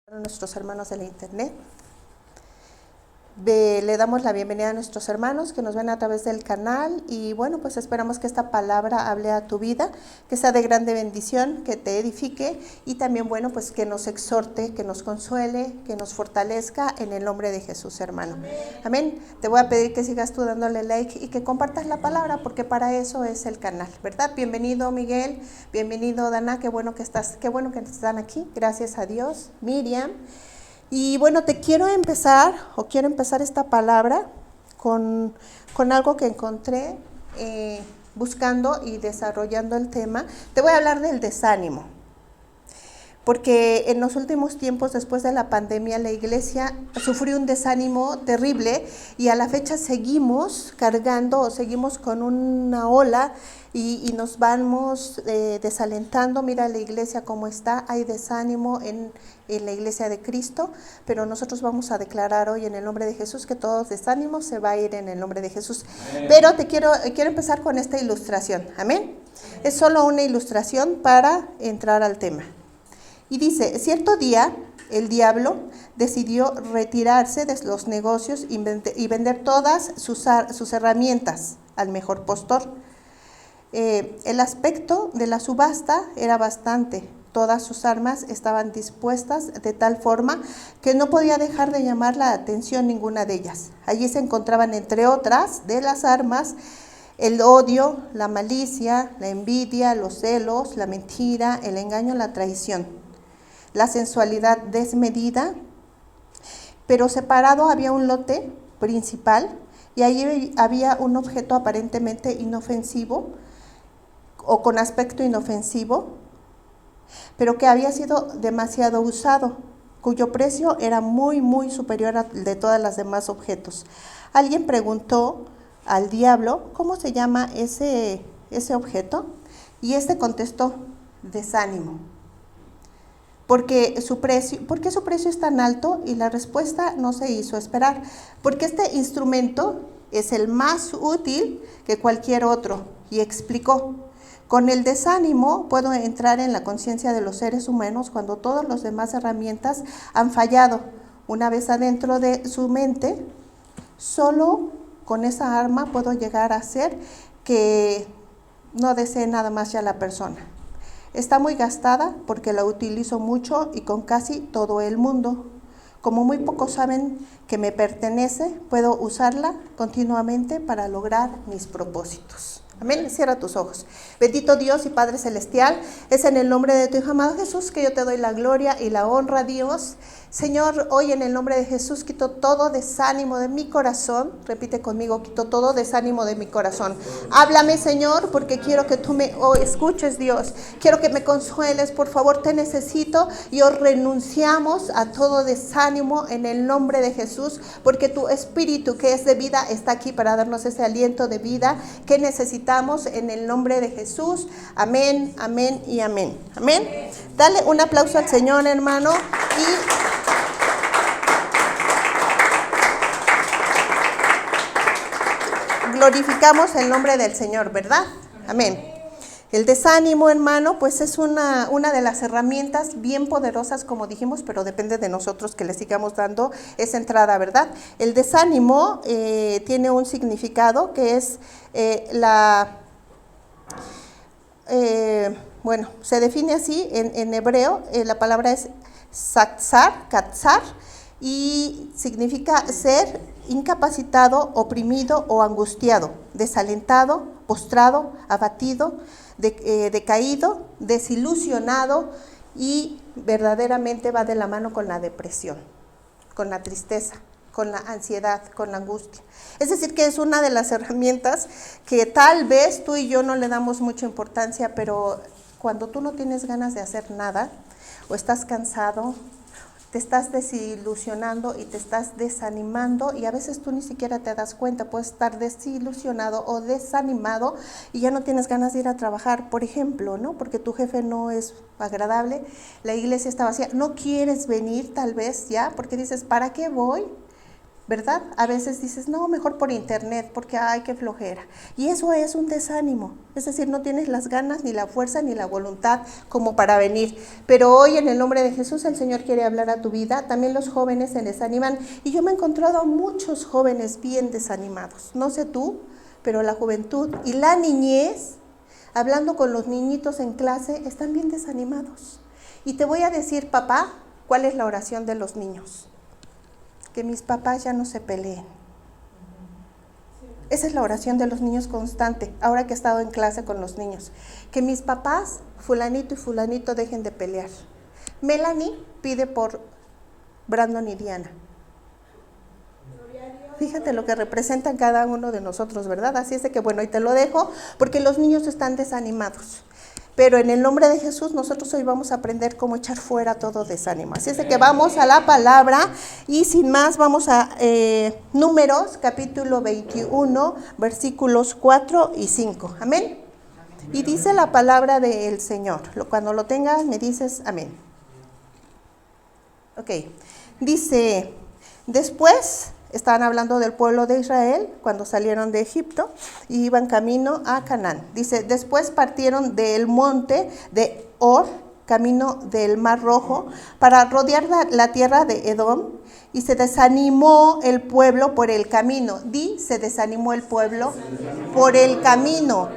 A nuestros hermanos de la internet. Le damos la bienvenida a nuestros hermanos que nos ven a través del canal y bueno, pues esperamos que esta palabra hable a tu vida, que sea de grande bendición, que te edifique y también bueno, pues que nos exhorte, que nos consuele, que nos fortalezca en el nombre de Jesús, hermano. Amén. Te voy a pedir que sigas tú dándole like y que compartas la palabra porque para eso es el canal, ¿verdad? Bienvenido Miguel, bienvenido Dana, qué bueno que están aquí, gracias a Dios. Miriam. Y bueno, quiero empezar esta palabra con algo que encontré buscando y desarrollando el tema. Te voy a hablar del desánimo, porque en los últimos tiempos, después de la pandemia, la iglesia sufrió un desánimo terrible y a la fecha seguimos cargando o seguimos con una ola y nos vamos desalentando. Mira la iglesia cómo está, hay desánimo en la iglesia de Cristo, pero nosotros vamos a declarar hoy en el nombre de Jesús que todo desánimo se va a ir en el nombre de Jesús. Amén. Pero quiero empezar con esta ilustración, amén. Es solo una ilustración para entrar al tema. Y dice, cierto día el diablo decidió retirarse de los negocios y vender todas sus herramientas al mejor postor. El aspecto de la subasta era bastante. Todas sus armas estaban dispuestas de tal forma que no podía dejar de llamar la atención ninguna de ellas. Allí se encontraban, entre otras de las armas, el odio, la malicia, la envidia, los celos, la mentira, el engaño, la traición, la sensualidad desmedida. Pero separado había un lote principal y allí había un objeto aparentemente inofensivo o con aspecto inofensivo, pero que había sido demasiado usado, cuyo precio era muy, muy superior al de todas las demás objetos. Alguien preguntó al diablo, ¿cómo se llama ese objeto? Y este contestó, desánimo. ¿Por qué su precio es tan alto? Y la respuesta no se hizo esperar, porque este instrumento es el más útil que cualquier otro, y explicó. Con el desánimo puedo entrar en la conciencia de los seres humanos cuando todas las demás herramientas han fallado. Una vez adentro de su mente, solo con esa arma puedo llegar a hacer que no desee nada más ya la persona. Está muy gastada porque la utilizo mucho y con casi todo el mundo. Como muy pocos saben que me pertenece, puedo usarla continuamente para lograr mis propósitos. Amén. Cierra tus ojos. Bendito Dios y Padre Celestial, es en el nombre de tu Hijo amado Jesús que yo te doy la gloria y la honra, Dios. Señor, hoy en el nombre de Jesús quito todo desánimo de mi corazón. Repite conmigo, quito todo desánimo de mi corazón. Háblame, Señor, porque quiero que tú me escuches, Dios. Quiero que me consueles, por favor, te necesito. Y hoy renunciamos a todo desánimo en el nombre de Jesús, porque tu espíritu que es de vida está aquí para darnos ese aliento de vida que necesitamos en el nombre de Jesús. Amén, amén y amén. Amén. Dale un aplauso al Señor, hermano, y glorificamos el nombre del Señor, ¿verdad? Amén. El desánimo, hermano, pues es una de las herramientas bien poderosas, como dijimos, pero depende de nosotros que le sigamos dando esa entrada, ¿verdad? El desánimo tiene un significado que es se define así en hebreo, la palabra es katzar, y significa ser incapacitado, oprimido o angustiado, desalentado, postrado, abatido, decaído, desilusionado, y verdaderamente va de la mano con la depresión, con la tristeza, con la ansiedad, con la angustia. Es decir, que es una de las herramientas que tal vez tú y yo no le damos mucha importancia, pero cuando tú no tienes ganas de hacer nada o estás cansado, te estás desilusionando y te estás desanimando, y a veces tú ni siquiera te das cuenta, puedes estar desilusionado o desanimado y ya no tienes ganas de ir a trabajar, por ejemplo, ¿no? Porque tu jefe no es agradable, la iglesia está vacía, no quieres venir tal vez ya, porque dices, ¿para qué voy? ¿verdad? A veces dices, no, mejor por internet, porque ay, qué flojera. Y eso es un desánimo, es decir, no tienes las ganas, ni la fuerza, ni la voluntad como para venir. Pero hoy en el nombre de Jesús el Señor quiere hablar a tu vida. También los jóvenes se desaniman y yo me he encontrado a muchos jóvenes bien desanimados. No sé tú, pero la juventud y la niñez, hablando con los niñitos en clase, están bien desanimados. Y te voy a decir, papá, ¿cuál es la oración de los niños? Que mis papás ya no se peleen. Esa es la oración de los niños constante, ahora que he estado en clase con los niños. Que mis papás, fulanito y fulanito, dejen de pelear. Melanie pide por Brandon y Diana. Fíjate lo que representan cada uno de nosotros, ¿verdad? Así es de que, bueno, y te lo dejo, porque los niños están desanimados. Pero en el nombre de Jesús nosotros hoy vamos a aprender cómo echar fuera todo desánimo. Así es de que vamos a la palabra y sin más vamos a Números capítulo 21 versículos 4 y 5. Amén. Y dice la palabra del Señor. Cuando lo tengas me dices amén. Ok. Dice, después... Estaban hablando del pueblo de Israel cuando salieron de Egipto y iban camino a Canaán. Dice, después partieron del monte de Or, camino del Mar Rojo, para rodear la tierra de Edom, y se desanimó el pueblo por el camino. Se desanimó el pueblo por el camino.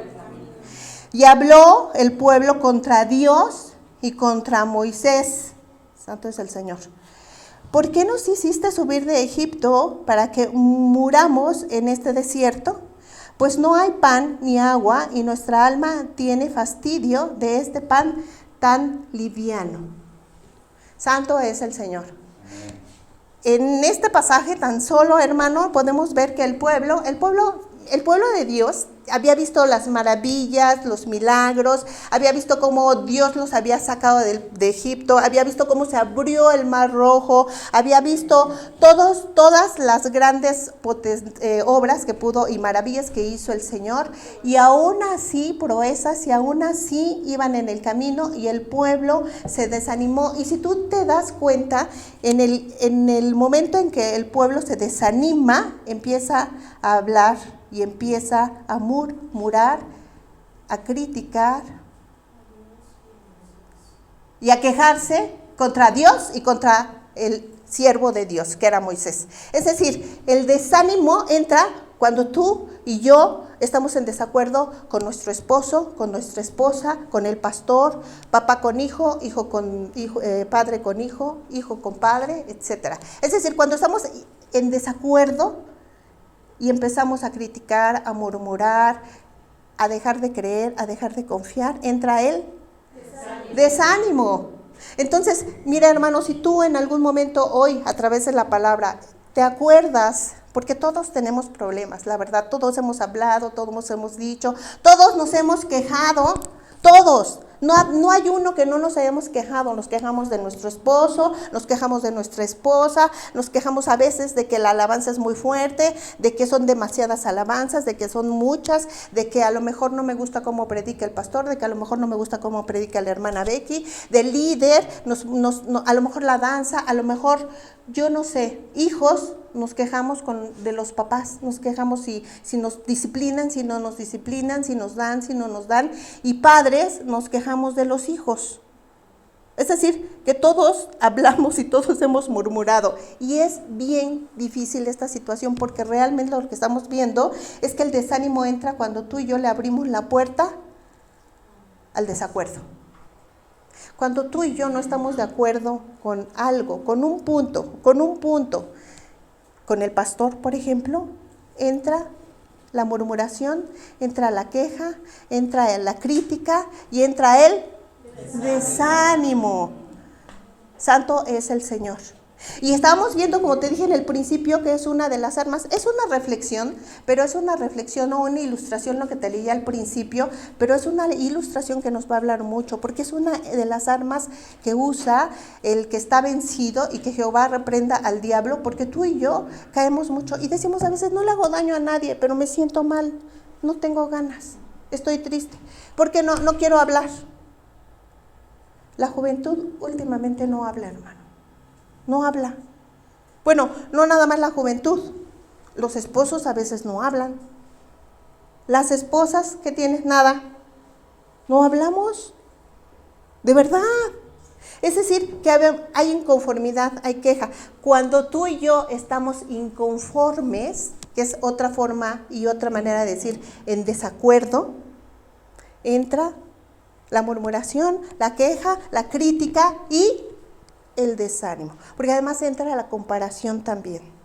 Y habló el pueblo contra Dios y contra Moisés. Santo es el Señor. ¿Por qué nos hiciste subir de Egipto para que muramos en este desierto? Pues no hay pan ni agua y nuestra alma tiene fastidio de este pan tan liviano. Santo es el Señor. En este pasaje tan solo, hermano, podemos ver que el pueblo de Dios había visto las maravillas, los milagros, había visto cómo Dios los había sacado de Egipto, había visto cómo se abrió el Mar Rojo, había visto todas las grandes obras que pudo y maravillas que hizo el Señor, y aún así proezas, y aún así iban en el camino y el pueblo se desanimó. Y si tú te das cuenta, en el momento en que el pueblo se desanima, empieza a hablar y empieza a murmurar, a criticar y a quejarse contra Dios y contra el siervo de Dios, que era Moisés. Es decir, el desánimo entra cuando tú y yo estamos en desacuerdo con nuestro esposo, con nuestra esposa, con el pastor, papá con hijo, hijo con hijo, padre con hijo, hijo con padre, etc. Es decir, cuando estamos en desacuerdo y empezamos a criticar, a murmurar, a dejar de creer, a dejar de confiar, entra el desánimo. Entonces, mira, hermano, si tú en algún momento hoy, a través de la palabra, te acuerdas, porque todos tenemos problemas, la verdad, todos hemos hablado, todos hemos dicho, todos nos hemos quejado, todos. No hay uno que no nos hayamos quejado. Nos quejamos de nuestro esposo, nos quejamos de nuestra esposa, nos quejamos a veces de que la alabanza es muy fuerte, de que son demasiadas alabanzas, de que son muchas, de que a lo mejor no me gusta cómo predica el pastor, de que a lo mejor no me gusta cómo predica la hermana Becky, del líder, a lo mejor la danza, a lo mejor, yo no sé, hijos, nos quejamos de los papás, nos quejamos si nos disciplinan, si no nos disciplinan, si nos dan, si no nos dan, y padres nos quejamos de los hijos. Es decir, que todos hablamos y todos hemos murmurado, y es bien difícil esta situación, porque realmente lo que estamos viendo es que el desánimo entra cuando tú y yo le abrimos la puerta al desacuerdo. Cuando tú y yo no estamos de acuerdo con algo, con un punto, con el pastor, por ejemplo, entra la murmuración, entra la queja, entra la crítica y entra el desánimo. Santo es el Señor. Y estábamos viendo, como te dije en el principio, que es una de las armas, es una reflexión, pero es una reflexión o una ilustración, lo que te leí al principio, pero es una ilustración que nos va a hablar mucho, porque es una de las armas que usa el que está vencido, y que Jehová reprenda al diablo, porque tú y yo caemos mucho y decimos a veces, no le hago daño a nadie, pero me siento mal, no tengo ganas, estoy triste, porque no quiero hablar. La juventud últimamente no habla, hermano. No habla. Bueno, no nada más la juventud. Los esposos a veces no hablan. Las esposas, ¿qué tienes? Nada. No hablamos. De verdad. Es decir, que hay inconformidad, hay queja. Cuando tú y yo estamos inconformes, que es otra forma y otra manera de decir en desacuerdo, entra la murmuración, la queja, la crítica y el desánimo. Porque además entra la comparación también.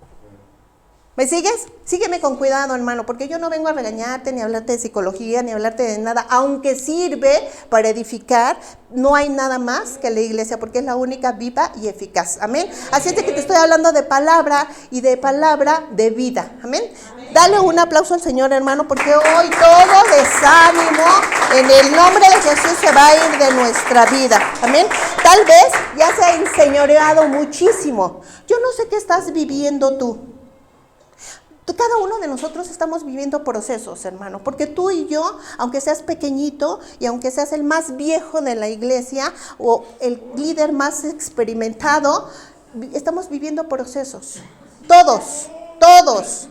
¿Me sigues? Sígueme con cuidado, hermano, porque yo no vengo a regañarte, ni a hablarte de psicología, ni a hablarte de nada, aunque sirve para edificar. No hay nada más que la iglesia, porque es la única viva y eficaz. Amén. Así es de que te estoy hablando de palabra y de palabra de vida. Amén. Dale un aplauso al Señor, hermano, porque hoy todo desánimo en el nombre de Jesús se va a ir de nuestra vida. Amén. Tal vez ya se ha enseñoreado muchísimo. Yo no sé qué estás viviendo tú. Cada uno de nosotros estamos viviendo procesos, hermano, porque tú y yo, aunque seas pequeñito y aunque seas el más viejo de la iglesia o el líder más experimentado, estamos viviendo procesos. Todos.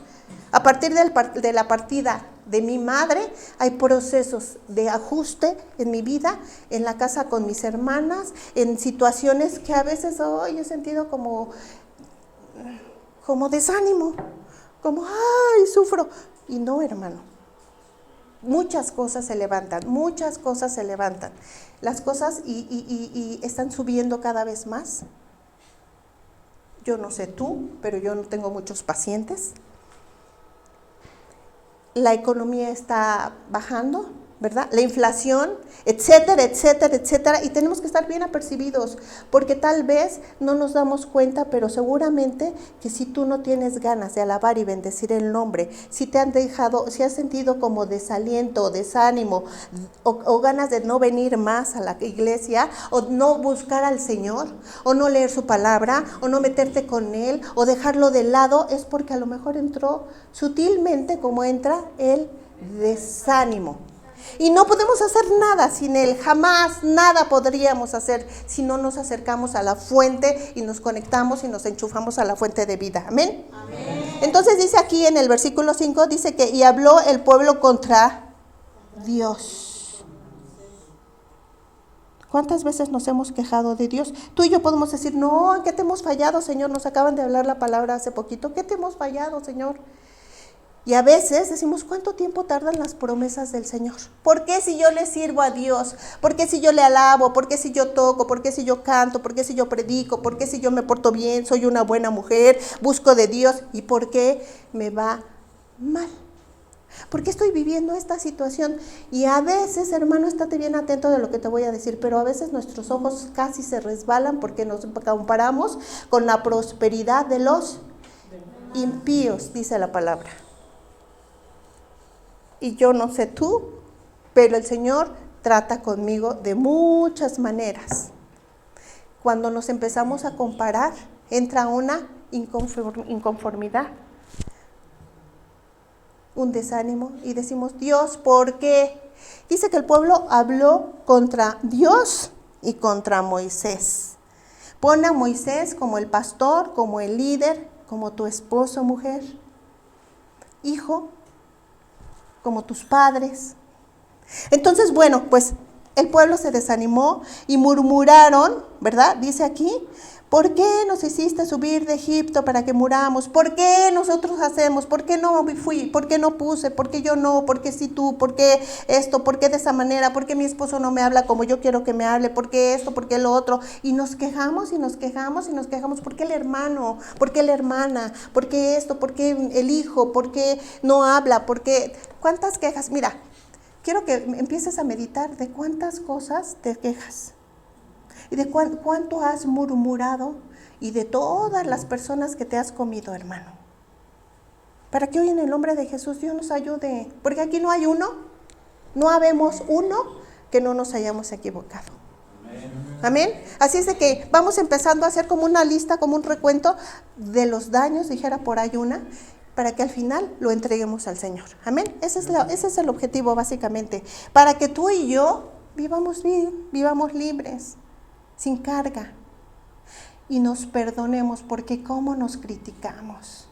A partir de la partida de mi madre, hay procesos de ajuste en mi vida, en la casa con mis hermanas, en situaciones que a veces hoy he sentido como desánimo. Como, ay, sufro. Y no, hermano. Muchas cosas se levantan. Las cosas y están subiendo cada vez más. Yo no sé tú, pero yo no tengo muchos pacientes. La economía está bajando, ¿verdad? La inflación, etcétera. Y tenemos que estar bien apercibidos, porque tal vez no nos damos cuenta, pero seguramente que si tú no tienes ganas de alabar y bendecir el nombre, si has sentido como desaliento, desánimo, o ganas de no venir más a la iglesia, o no buscar al Señor, o no leer su palabra, o no meterte con Él, o dejarlo de lado, es porque a lo mejor entró sutilmente como entra el desánimo. Y no podemos hacer nada sin Él, jamás nada podríamos hacer si no nos acercamos a la fuente y nos conectamos y nos enchufamos a la fuente de vida. Amén. Entonces dice aquí en el versículo 5, dice que y habló el pueblo contra Dios. ¿Cuántas veces nos hemos quejado de Dios? Tú y yo podemos decir, no, ¿en qué te hemos fallado, Señor? Nos acaban de hablar la palabra hace poquito. ¿Qué te hemos fallado, Señor? Y a veces decimos, ¿cuánto tiempo tardan las promesas del Señor? ¿Por qué si yo le sirvo a Dios? ¿Por qué si yo le alabo? ¿Por qué si yo toco? ¿Por qué si yo canto? ¿Por qué si yo predico? ¿Por qué si yo me porto bien? Soy una buena mujer, busco de Dios. ¿Y por qué me va mal? ¿Por qué estoy viviendo esta situación? Y a veces, hermano, estate bien atento de lo que te voy a decir, pero a veces nuestros ojos casi se resbalan porque nos comparamos con la prosperidad de los impíos, dice la palabra. Y yo no sé tú, pero el Señor trata conmigo de muchas maneras. Cuando nos empezamos a comparar, entra una inconformidad, un desánimo y decimos, Dios, ¿por qué? Dice que el pueblo habló contra Dios y contra Moisés. Pon a Moisés como el pastor, como el líder, como tu esposo, mujer, hijo, como tus padres. Entonces, bueno, pues el pueblo se desanimó y murmuraron, ¿verdad? Dice aquí, ¿por qué nos hiciste subir de Egipto para que muramos? ¿Por qué nosotros hacemos? ¿Por qué no fui? ¿Por qué no puse? ¿Por qué yo no? ¿Por qué sí tú? ¿Por qué esto? ¿Por qué de esa manera? ¿Por qué mi esposo no me habla como yo quiero que me hable? ¿Por qué esto? ¿Por qué lo otro? Y nos quejamos y nos quejamos y nos quejamos. ¿Por qué el hermano? ¿Por qué la hermana? ¿Por qué esto? ¿Por qué el hijo? ¿Por qué no habla? ¿Por qué? ¿Cuántas quejas? Mira, quiero que empieces a meditar de cuántas cosas te quejas. Y de cuánto has murmurado y de todas las personas que te has comido, hermano. Para que hoy en el nombre de Jesús Dios nos ayude. Porque aquí no hay uno, no habemos uno que no nos hayamos equivocado. Amén. Así es de que vamos empezando a hacer como una lista, como un recuento de los daños, dijera por ahí una, para que al final lo entreguemos al Señor. Amén. Ese es el objetivo básicamente. Para que tú y yo vivamos bien, vivamos libres, sin carga. y nos perdonemos, porque cómo nos criticamos.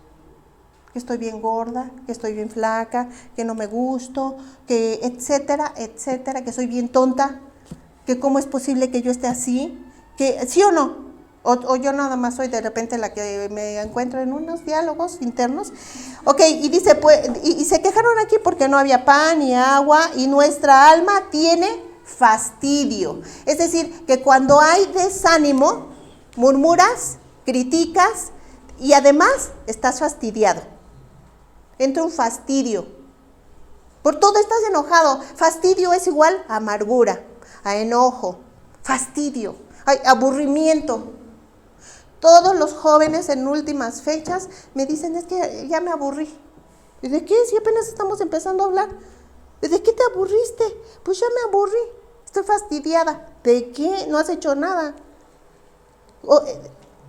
Que estoy bien gorda, que estoy bien flaca, que no me gusto, que etcétera, etcétera, que soy bien tonta, que cómo es posible que yo esté así, que sí o no, o yo nada más soy de repente la que me encuentro en unos diálogos internos. Ok, y dice, pues, y se quejaron aquí porque no había pan ni agua, y nuestra alma tiene fastidio. Es decir, que cuando hay desánimo, murmuras, criticas, y además estás fastidiado. Entra un fastidio. Por todo estás enojado. Fastidio es igual a amargura, a enojo, fastidio, aburrimiento. Todos los jóvenes en últimas fechas me dicen, es que ya me aburrí. ¿Y de qué? Si apenas estamos empezando a hablar. ¿De qué te aburriste? Pues ya me aburrí, estoy fastidiada. ¿De qué? No has hecho nada.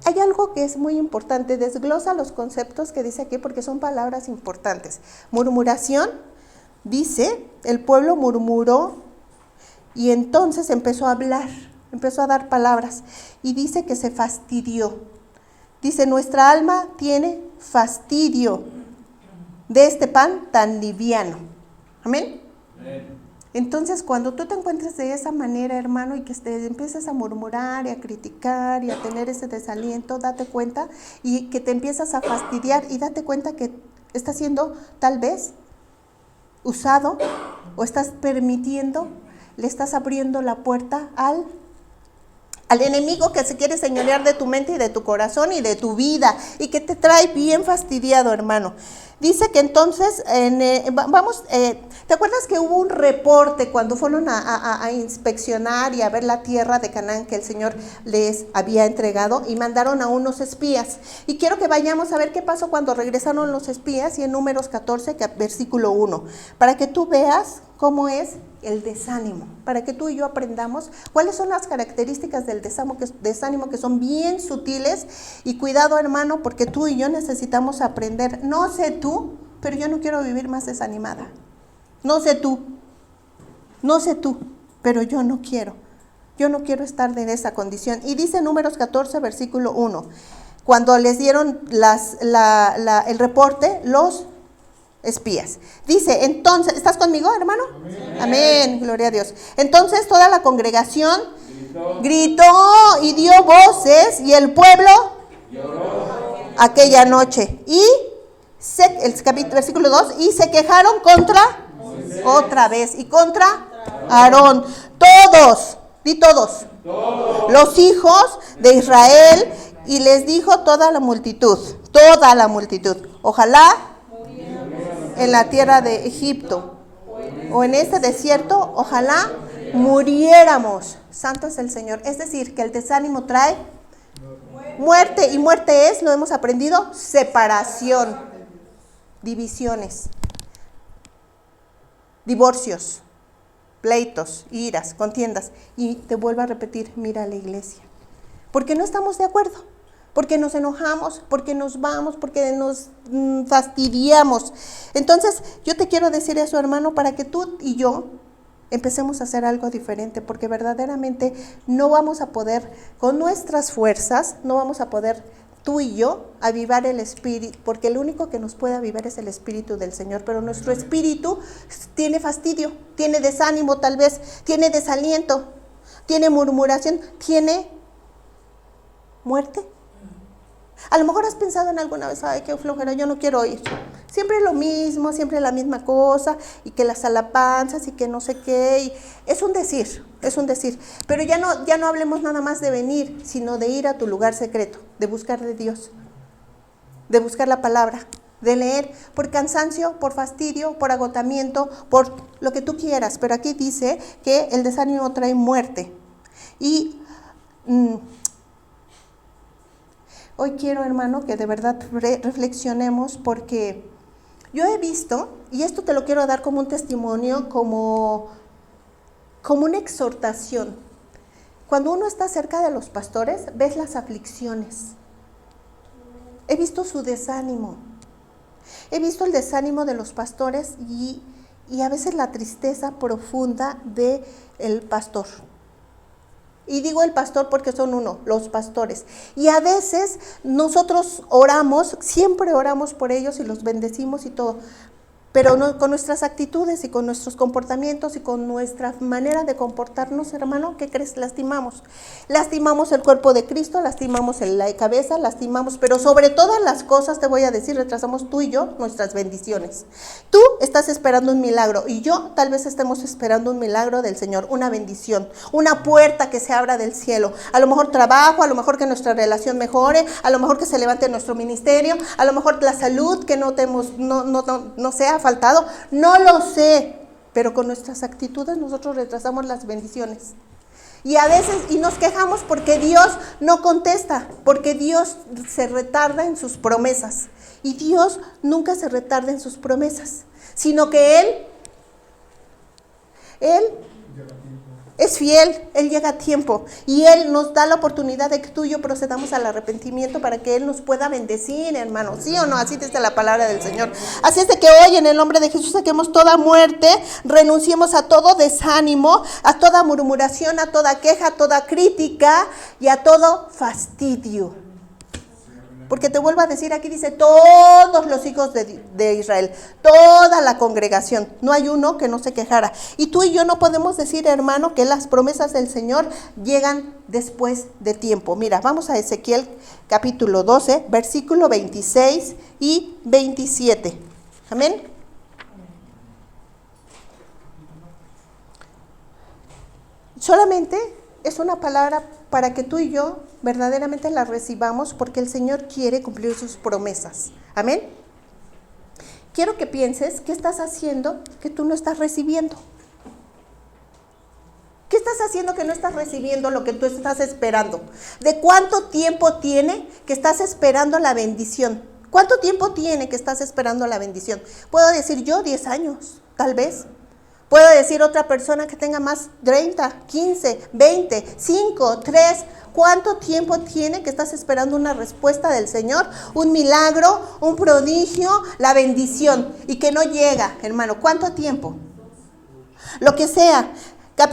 Hay algo que es muy importante, desglosa los conceptos que dice aquí porque son palabras importantes. Murmuración, dice, el pueblo murmuró y entonces empezó a hablar, empezó a dar palabras y dice que se fastidió. Dice, nuestra alma tiene fastidio de este pan tan liviano. Amén. Amén. Entonces, cuando tú te encuentres de esa manera, hermano, y que te empieces a murmurar y a criticar y a tener ese desaliento, date cuenta, y que te empiezas a fastidiar y date cuenta que estás siendo tal vez usado o estás permitiendo, le estás abriendo la puerta al enemigo que se quiere señorear de tu mente y de tu corazón y de tu vida y que te trae bien fastidiado, hermano. Dice que entonces, ¿te acuerdas que hubo un reporte cuando fueron a inspeccionar y a ver la tierra de Canaán que el Señor les había entregado y mandaron a unos espías? Y quiero que vayamos a ver qué pasó cuando regresaron los espías y en Números 14, versículo 1, para que tú veas cómo es el desánimo, para que tú y yo aprendamos cuáles son las características del desánimo que son bien sutiles. Y cuidado, hermano, porque tú y yo necesitamos aprender. No sé tú, pero yo no quiero vivir más desanimada. No sé tú, pero yo no quiero estar en esa condición. Y dice Números 14, versículo 1, cuando les dieron el reporte, los espías. Dice, entonces, ¿estás conmigo, hermano? Amén. Amén, gloria a Dios. Entonces toda la congregación gritó y dio voces, y el pueblo lloró aquella noche. Y versículo 2, y se quejaron contra otra vez, y contra Aarón. Todos, di todos, los hijos de Israel, y les dijo toda la multitud, ojalá en la tierra de Egipto o en este desierto, ojalá muriéramos. Santo es el Señor. Es decir, que el desánimo trae muerte, y muerte es, lo hemos aprendido, separación, divisiones, divorcios, pleitos, iras, contiendas. Y te vuelvo a repetir, mira la iglesia, porque no estamos de acuerdo, porque nos enojamos, porque nos vamos, porque nos fastidiamos. Entonces, yo te quiero decir eso, hermano, para que tú y yo empecemos a hacer algo diferente, porque verdaderamente no vamos a poder, con nuestras fuerzas, no vamos a poder, tú y yo, avivar el espíritu, porque el único que nos puede avivar es el espíritu del Señor, pero nuestro espíritu tiene fastidio, tiene desánimo tal vez, tiene desaliento, tiene murmuración, tiene muerte. A lo mejor has pensado en alguna vez, ay, qué flojera, yo no quiero oír. Siempre lo mismo, siempre la misma cosa, y que las alabanzas y que no sé qué. Y es un decir. Pero ya no hablemos nada más de venir, sino de ir a tu lugar secreto, de buscar de Dios, de buscar la palabra, de leer por cansancio, por fastidio, por agotamiento, por lo que tú quieras. Pero aquí dice que el desánimo trae muerte. Y hoy quiero, hermano, que de verdad reflexionemos, porque yo he visto, y esto te lo quiero dar como un testimonio, como una exhortación. Cuando uno está cerca de los pastores, ves las aflicciones. He visto su desánimo. He visto el desánimo de los pastores y a veces la tristeza profunda del pastor. Y digo el pastor porque son uno, los pastores. Y a veces nosotros oramos, siempre oramos por ellos y los bendecimos y todo. Pero no, con nuestras actitudes y con nuestros comportamientos y con nuestra manera de comportarnos, hermano, ¿qué crees? Lastimamos. Lastimamos el cuerpo de Cristo, lastimamos la cabeza, lastimamos, pero sobre todas las cosas, te voy a decir, retrasamos tú y yo nuestras bendiciones. Tú estás esperando un milagro y yo tal vez estemos esperando un milagro del Señor, una bendición, una puerta que se abra del cielo. A lo mejor trabajo, a lo mejor que nuestra relación mejore, a lo mejor que se levante nuestro ministerio, a lo mejor la salud que no sea faltado, no lo sé, pero con nuestras actitudes nosotros retrasamos las bendiciones. Y a veces, y nos quejamos porque Dios no contesta, porque Dios se retarda en sus promesas. Y Dios nunca se retarda en sus promesas, sino que Él es fiel, Él llega a tiempo y Él nos da la oportunidad de que tú y yo procedamos al arrepentimiento para que Él nos pueda bendecir, hermano, ¿sí o no? Así dice la palabra del Señor. Así es de que hoy en el nombre de Jesús saquemos toda muerte, renunciemos a todo desánimo, a toda murmuración, a toda queja, a toda crítica y a todo fastidio. Porque te vuelvo a decir, aquí dice todos los hijos de Israel, toda la congregación, no hay uno que no se quejara. Y tú y yo no podemos decir, hermano, que las promesas del Señor llegan después de tiempo. Mira, vamos a Ezequiel capítulo 12, versículo 26 y 27. Amén. Solamente es una palabra para que tú y yo verdaderamente la recibamos, porque el Señor quiere cumplir sus promesas. Amén. Quiero que pienses qué estás haciendo que tú no estás recibiendo. ¿Qué estás haciendo que no estás recibiendo lo que tú estás esperando? ¿De cuánto tiempo tiene que estás esperando la bendición? ¿Cuánto tiempo tiene que estás esperando la bendición? Puedo decir yo 10 años, tal vez. Puedo decir otra persona que tenga más, 30, 15, 20, 5, 3. ¿Cuánto tiempo tiene que estás esperando una respuesta del Señor? Un milagro, un prodigio, la bendición. Y que no llega, hermano. ¿Cuánto tiempo? Lo que sea.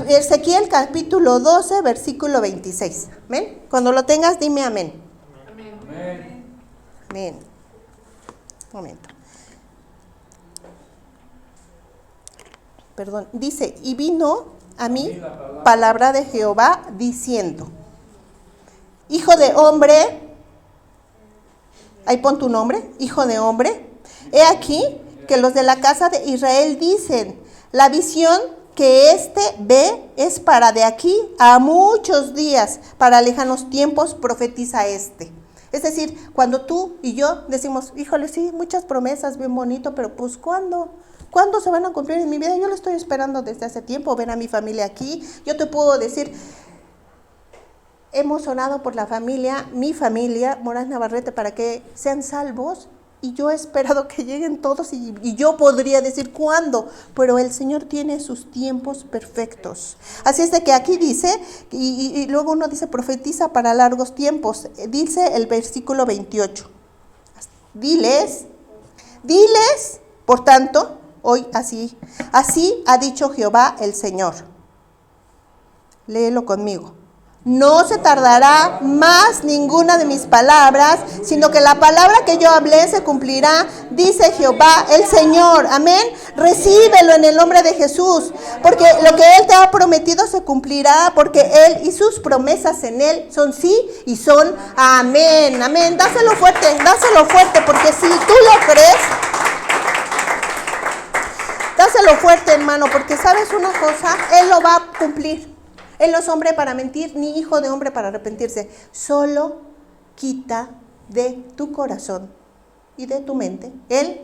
Ezequiel capítulo 12, versículo 26. ¿Amén? Cuando lo tengas, dime amén. Amén. Amén. Un momento. Perdón, dice, y vino a mí palabra de Jehová diciendo, hijo de hombre, ahí pon tu nombre, hijo de hombre, he aquí que los de la casa de Israel dicen, la visión que éste ve es para de aquí a muchos días, para lejanos tiempos profetiza este. Es decir, cuando tú y yo decimos, híjole, sí, muchas promesas, bien bonito, pero pues ¿cuándo? ¿Cuándo se van a cumplir en mi vida? Yo lo estoy esperando desde hace tiempo, ver a mi familia aquí. Yo te puedo decir, hemos orado por la familia, mi familia, Morán Navarrete, para que sean salvos. Y yo he esperado que lleguen todos y yo podría decir cuándo, pero el Señor tiene sus tiempos perfectos. Así es de que aquí dice, y luego uno dice profetiza para largos tiempos, dice el versículo 28. Diles, por tanto, hoy así ha dicho Jehová el Señor. Léelo conmigo. No se tardará más ninguna de mis palabras, sino que la palabra que yo hablé se cumplirá, dice Jehová el Señor. Amén. Recíbelo en el nombre de Jesús, porque lo que Él te ha prometido se cumplirá, porque Él y sus promesas en Él son sí y son amén. Amén. Dáselo fuerte, porque si tú lo crees, dáselo fuerte, hermano, porque sabes una cosa, Él lo va a cumplir. Él no es hombre para mentir, ni hijo de hombre para arrepentirse. Solo quita de tu corazón y de tu mente el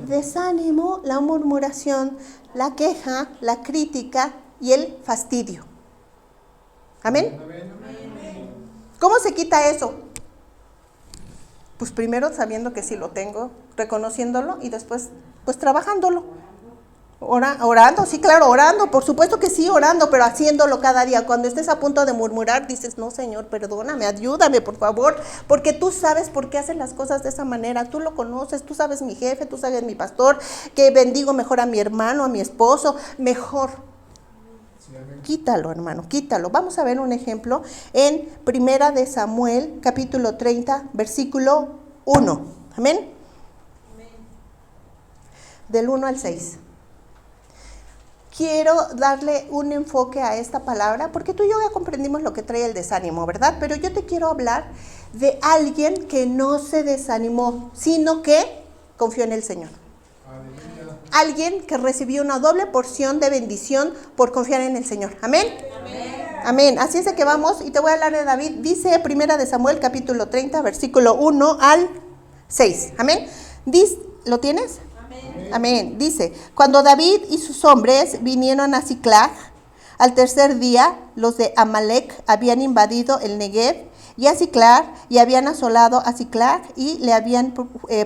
desánimo, la murmuración, la queja, la crítica y el fastidio. ¿Amén? ¿Cómo se quita eso? Pues primero sabiendo que sí lo tengo, reconociéndolo y después pues trabajándolo. Orando, sí, claro, orando, por supuesto que sí, orando, pero haciéndolo cada día. Cuando estés a punto de murmurar, dices, no, Señor, perdóname, ayúdame, por favor, porque tú sabes por qué hacen las cosas de esa manera, tú lo conoces, tú sabes mi jefe, tú sabes mi pastor, que bendigo mejor a mi hermano, a mi esposo, mejor. quítalo, hermano, quítalo. Vamos a ver un ejemplo en Primera de Samuel, capítulo 30, versículo 1. Amén. Del 1 al 6. Quiero darle un enfoque a esta palabra, porque tú y yo ya comprendimos lo que trae el desánimo, ¿verdad? Pero yo te quiero hablar de alguien que no se desanimó, sino que confió en el Señor. Aleluya. Alguien que recibió una doble porción de bendición por confiar en el Señor. ¿Amén? Amén. Amén. Así es de que vamos, y te voy a hablar de David. Dice Primera de Samuel, capítulo 30, versículo 1 al 6. Amén. ¿Lo tienes? Amén. Dice, cuando David y sus hombres vinieron a Siclag, al tercer día, los de Amalec habían invadido el Negev y a Siclag, y habían asolado a Siclag y le habían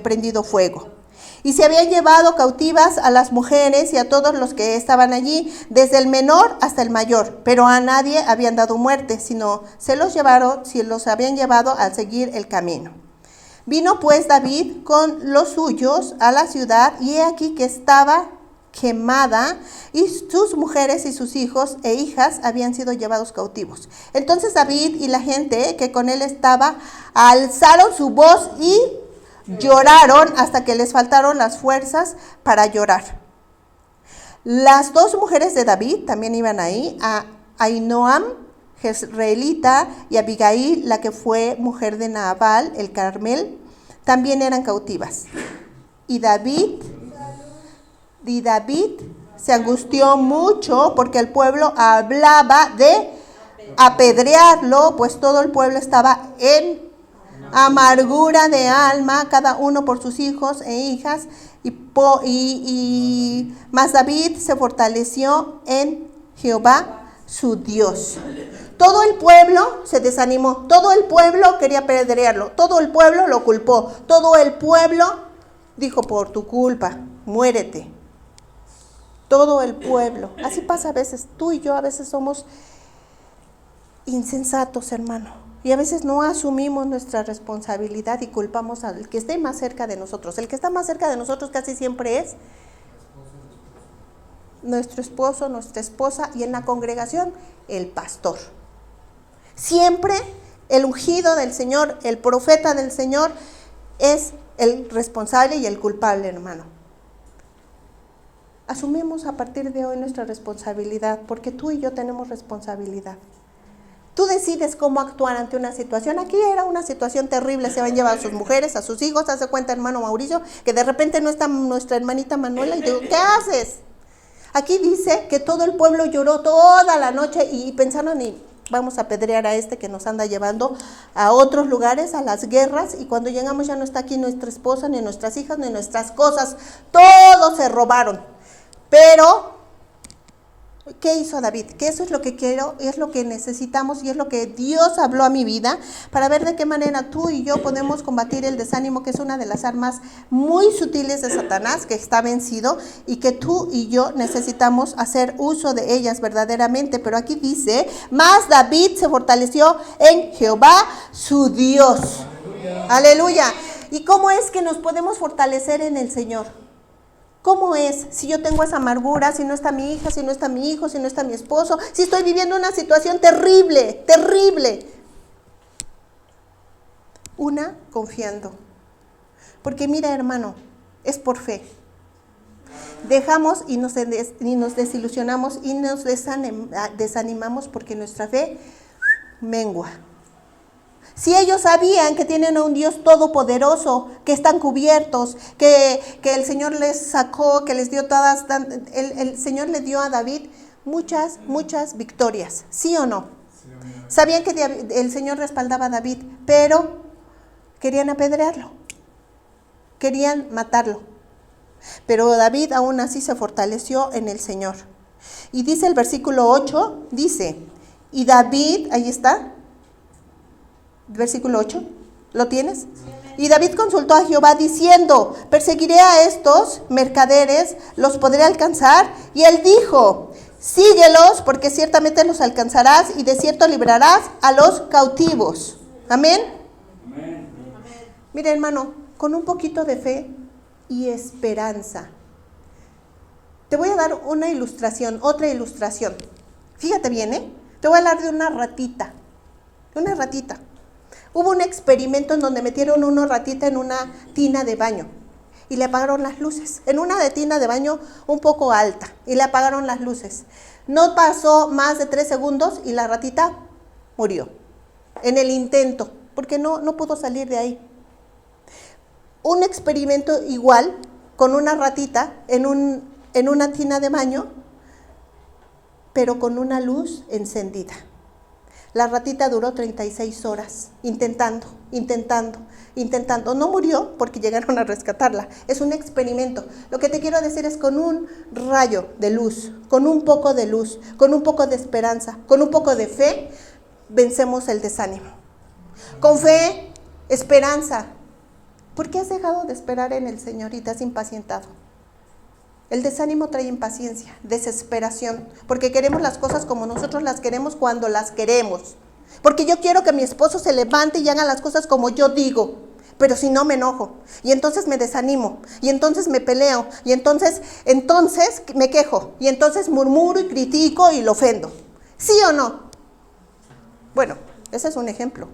prendido fuego. Y se habían llevado cautivas a las mujeres y a todos los que estaban allí, desde el menor hasta el mayor, pero a nadie habían dado muerte, sino se los habían llevado al seguir el camino. Vino pues David con los suyos a la ciudad, y he aquí que estaba quemada, y sus mujeres y sus hijos e hijas habían sido llevados cautivos. Entonces David y la gente que con él estaba alzaron su voz y lloraron hasta que les faltaron las fuerzas para llorar. Las dos mujeres de David también iban ahí, a Ahinoam, jezreelita, y Abigail, la que fue mujer de Nabal, el Carmel, también eran cautivas. Y David se angustió mucho porque el pueblo hablaba de apedrearlo, pues todo el pueblo estaba en amargura de alma, cada uno por sus hijos e hijas, y mas David se fortaleció en Jehová su Dios. Todo el pueblo se desanimó, todo el pueblo quería apedrearlo, todo el pueblo lo culpó, todo el pueblo dijo: por tu culpa, muérete. Todo el pueblo. Así pasa a veces, tú y yo a veces somos insensatos, hermano, y a veces no asumimos nuestra responsabilidad y culpamos al que esté más cerca de nosotros. El que está más cerca de nosotros casi siempre es nuestro esposo, nuestra esposa, y en la congregación, el pastor. Siempre el ungido del Señor, el profeta del Señor, es el responsable y el culpable, hermano. Asumimos a partir de hoy nuestra responsabilidad, porque tú y yo tenemos responsabilidad. Tú decides cómo actuar ante una situación. Aquí era una situación terrible, se habían llevado a sus mujeres, a sus hijos. Hace cuenta, hermano Mauricio, que de repente no está nuestra hermanita Manuela, y digo: ¿qué haces? Aquí dice que todo el pueblo lloró toda la noche y pensaron: y vamos a apedrear a este que nos anda llevando a otros lugares, a las guerras, y cuando llegamos ya no está aquí nuestra esposa, ni nuestras hijas, ni nuestras cosas, todo se robaron. Pero ¿qué hizo David? Que eso es lo que quiero, es lo que necesitamos, y es lo que Dios habló a mi vida, para ver de qué manera tú y yo podemos combatir el desánimo, que es una de las armas muy sutiles de Satanás, que está vencido, y que tú y yo necesitamos hacer uso de ellas verdaderamente. Pero aquí dice: mas David se fortaleció en Jehová su Dios. Aleluya. Aleluya. ¿Y cómo es que nos podemos fortalecer en el Señor? ¿Cómo es? Si yo tengo esa amargura, si no está mi hija, si no está mi hijo, si no está mi esposo, si estoy viviendo una situación terrible, terrible. Una, confiando. Porque mira, hermano, es por fe. Dejamos y nos desilusionamos y nos desanimamos porque nuestra fe mengua. Si ellos sabían que tienen a un Dios todopoderoso, que están cubiertos, que el Señor les sacó, que les dio todas, el Señor le dio a David muchas victorias, ¿sí o no? Sí, sabían que el Señor respaldaba a David, pero querían apedrearlo, querían matarlo. Pero David aún así se fortaleció en el Señor. Y dice el versículo 8, dice: y David, ahí está, versículo 8, ¿lo tienes? Y David consultó a Jehová diciendo: perseguiré a estos mercaderes, ¿los podré alcanzar? Y él dijo: síguelos, porque ciertamente los alcanzarás, y de cierto librarás a los cautivos. Amén. Amén. Mira, hermano, con un poquito de fe y esperanza. Te voy a dar una ilustración, otra ilustración. Fíjate bien, ¿eh? Te voy a hablar de una ratita. Una ratita. Hubo un experimento en donde metieron una ratita en una tina de baño y le apagaron las luces. En una tina de baño un poco alta y le apagaron las luces. No pasó más de 3 segundos y la ratita murió en el intento, porque no pudo salir de ahí. Un experimento igual con una ratita en una tina de baño, pero con una luz encendida. La ratita duró 36 horas intentando. No murió porque llegaron a rescatarla. Es un experimento. Lo que te quiero decir es, con un rayo de luz, con un poco de luz, con un poco de esperanza, con un poco de fe, vencemos el desánimo. Con fe, esperanza. ¿Por qué has dejado de esperar en el Señor y te has impacientado? El desánimo trae impaciencia, desesperación, porque queremos las cosas como nosotros las queremos cuando las queremos. Porque yo quiero que mi esposo se levante y haga las cosas como yo digo, pero si no me enojo, y entonces me desanimo, y entonces me peleo, y entonces me quejo, y entonces murmuro y critico y lo ofendo. ¿Sí o no? Bueno, ese es un ejemplo.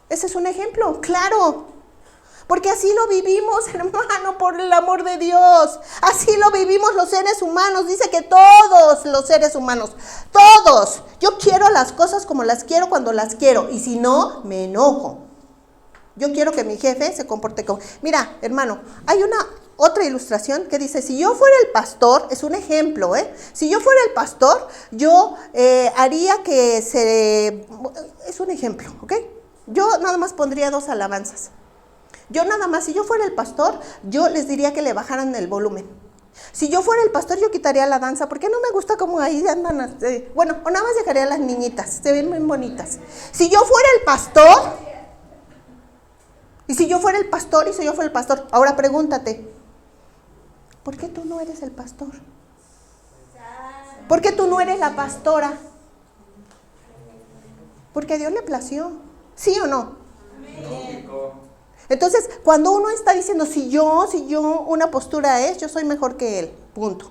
Ese es un ejemplo, claro. Porque así lo vivimos, hermano, por el amor de Dios. Así lo vivimos los seres humanos. Dice que todos los seres humanos, todos. Yo quiero las cosas como las quiero cuando las quiero. Y si no, me enojo. Yo quiero que mi jefe se comporte como... Mira, hermano, hay otra ilustración que dice, si yo fuera el pastor, es un ejemplo, si yo fuera el pastor, yo haría que se... Es un ejemplo, ¿ok? Yo nada más pondría 2 alabanzas. Yo nada más, si yo fuera el pastor, yo les diría que le bajaran el volumen. Si yo fuera el pastor, yo quitaría la danza, porque no me gusta como ahí andan, bueno, o nada más dejaría a las niñitas, se ven muy bonitas. Si yo fuera el pastor, ahora pregúntate, ¿por qué tú no eres el pastor? ¿Por qué tú no eres la pastora? Porque a Dios le plació, ¿sí o no? Amén. Entonces, cuando uno está diciendo, si yo, una postura es, yo soy mejor que él, punto.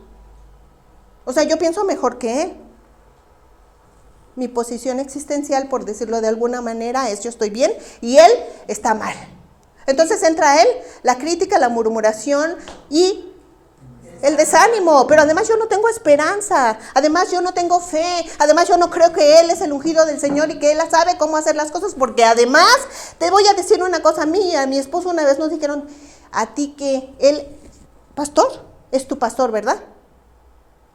O sea, yo pienso mejor que él. Mi posición existencial, por decirlo de alguna manera, es yo estoy bien y él está mal. Entonces entra él, la crítica, la murmuración y el desánimo. Pero además yo no tengo esperanza, además yo no tengo fe, además yo no creo que él es el ungido del Señor y que él sabe cómo hacer las cosas, porque además, te voy a decir una cosa, a mi esposo una vez nos dijeron, a ti que él, pastor, es tu pastor, ¿verdad?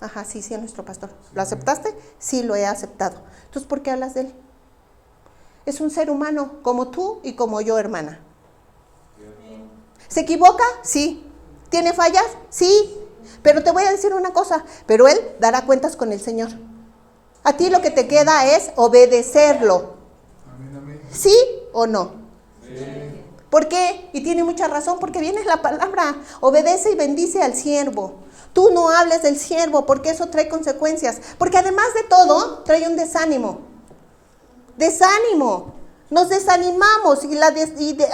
Ajá, sí, es nuestro pastor. ¿Lo aceptaste? Sí, lo he aceptado. Entonces, ¿por qué hablas de él? Es un ser humano, como tú y como yo, hermana. ¿Se equivoca? Sí. ¿Tiene fallas? Sí. Pero te voy a decir una cosa, pero él dará cuentas con el Señor. A ti lo que te queda es obedecerlo. ¿Sí o no? Sí. ¿Por qué? Y tiene mucha razón, porque viene la palabra, obedece y bendice al siervo. Tú no hables del siervo, porque eso trae consecuencias. Porque además de todo, trae un desánimo. Desánimo. Nos desanimamos y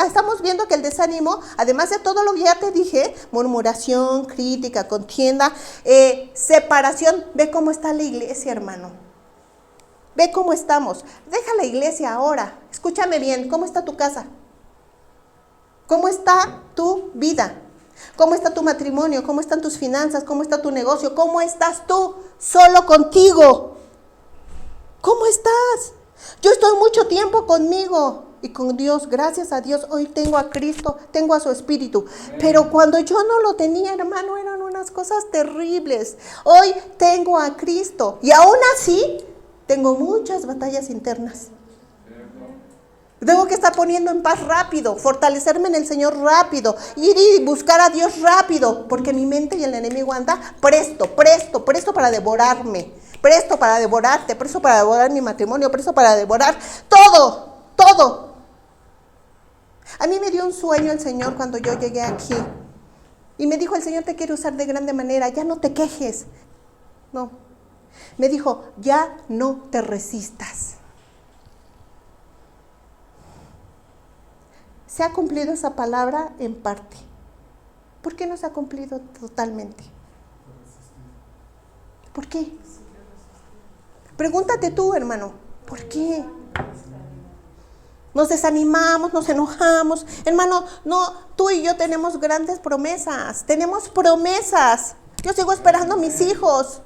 estamos viendo que el desánimo, además de todo lo que ya te dije, murmuración, crítica, contienda, separación. Ve cómo está la iglesia, hermano. Ve cómo estamos. Deja la iglesia ahora. Escúchame bien, ¿cómo está tu casa? ¿Cómo está tu vida? ¿Cómo está tu matrimonio? ¿Cómo están tus finanzas? ¿Cómo está tu negocio? ¿Cómo estás tú solo contigo? ¿Cómo estás? Yo estoy mucho tiempo conmigo y con Dios, gracias a Dios, hoy tengo a Cristo, tengo a su Espíritu. Pero cuando yo no lo tenía, hermano, eran unas cosas terribles. Hoy tengo a Cristo y aún así tengo muchas batallas internas. Tengo que estar poniendo en paz rápido, fortalecerme en el Señor rápido, ir y buscar a Dios rápido, porque mi mente y el enemigo anda presto para devorarme, presto para devorarte, presto para devorar mi matrimonio, presto para devorar todo. A mí me dio un sueño el Señor cuando yo llegué aquí, y me dijo, el Señor te quiere usar de grande manera, ya no te quejes. No, me dijo, ya no te resistas. Se ha cumplido esa palabra en parte. ¿Por qué no se ha cumplido totalmente? ¿Por qué? Pregúntate tú, hermano, ¿por qué? Nos desanimamos, nos enojamos. Hermano, no, tú y yo tenemos grandes promesas. Tenemos promesas. Yo sigo esperando a mis hijos.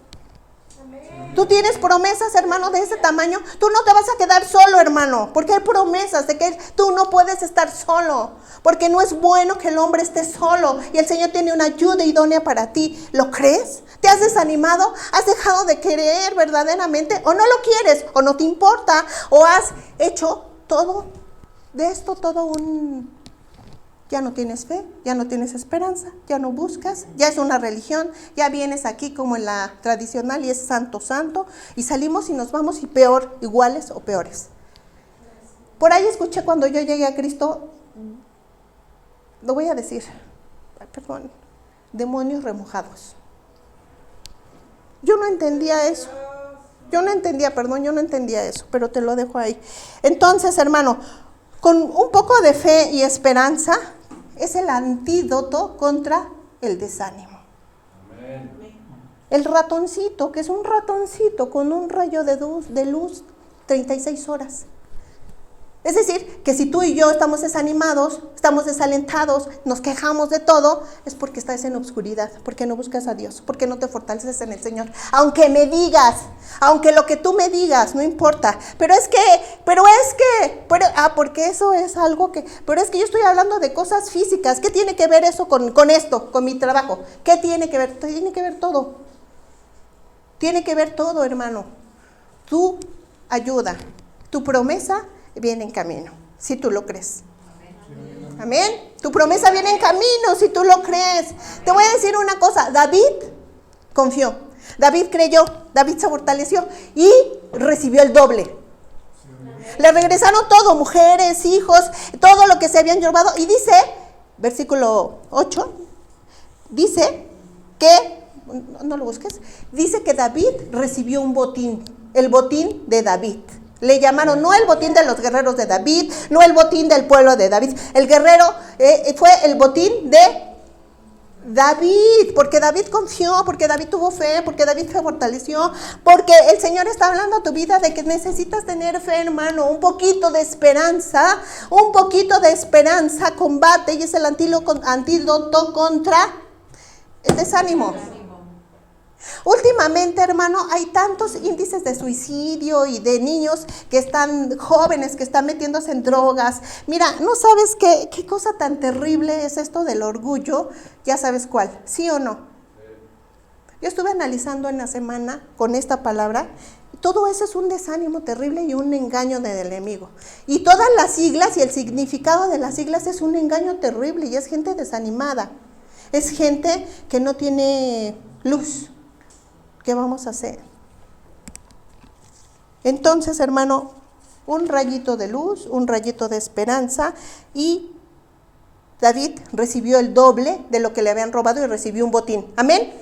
Tú tienes promesas, hermano, de ese tamaño. Tú no te vas a quedar solo, hermano, porque hay promesas de que tú no puedes estar solo, porque no es bueno que el hombre esté solo, y el Señor tiene una ayuda idónea para ti. ¿Lo crees? ¿Te has desanimado? ¿Has dejado de querer verdaderamente? ¿O no lo quieres? ¿O no te importa? ¿O has hecho todo de esto, ya no tienes fe, ya no tienes esperanza, ya no buscas, ya es una religión, ya vienes aquí como en la tradicional y es santo, santo, y salimos y nos vamos y peor, iguales o peores? Por ahí escuché cuando yo llegué a Cristo, lo voy a decir, perdón, demonios remojados. Yo no entendía eso. Yo no entendía eso, pero te lo dejo ahí. Entonces, hermano, con un poco de fe y esperanza es el antídoto contra el desánimo. Amén. El ratoncito, que es un ratoncito con un rayo de luz 36 horas. Es decir, que si tú y yo estamos desanimados, estamos desalentados, nos quejamos de todo, es porque estás en obscuridad, porque no buscas a Dios, porque no te fortaleces en el Señor. Aunque me digas, aunque lo que tú me digas, no importa. Porque eso es algo pero es que yo estoy hablando de cosas físicas. ¿Qué tiene que ver eso con esto, con mi trabajo? ¿Qué tiene que ver? Tiene que ver todo. Tiene que ver todo, hermano. Tu ayuda, tu promesa viene en camino, si tú lo crees. Amén. Tu promesa viene en camino, si tú lo crees. Te voy a decir una cosa, David confió, David creyó, David se fortaleció y recibió el doble. Le regresaron todo, mujeres, hijos, todo lo que se habían robado. Y dice, versículo 8, dice que, no lo busques, dice que David recibió un botín, el botín de David. Le llamaron, no el botín de los guerreros de David, no el botín del pueblo de David. El guerrero fue el botín de David, porque David confió, porque David tuvo fe, porque David se fortaleció, porque el Señor está hablando a tu vida de que necesitas tener fe, hermano, un poquito de esperanza combate, y es el antídoto contra el desánimo. Últimamente, hermano, hay tantos índices de suicidio y de niños que están jóvenes, que están metiéndose en drogas. Mira, ¿no sabes qué cosa tan terrible es esto del orgullo? Ya sabes cuál, ¿sí o no? Yo estuve analizando en la semana con esta palabra. Todo eso es un desánimo terrible y un engaño del enemigo. Y todas las siglas y el significado de las siglas es un engaño terrible y es gente desanimada. Es gente que no tiene luz. ¿Qué vamos a hacer? Entonces, hermano, un rayito de luz, un rayito de esperanza, y David recibió el doble de lo que le habían robado y recibió un botín. ¿Amén?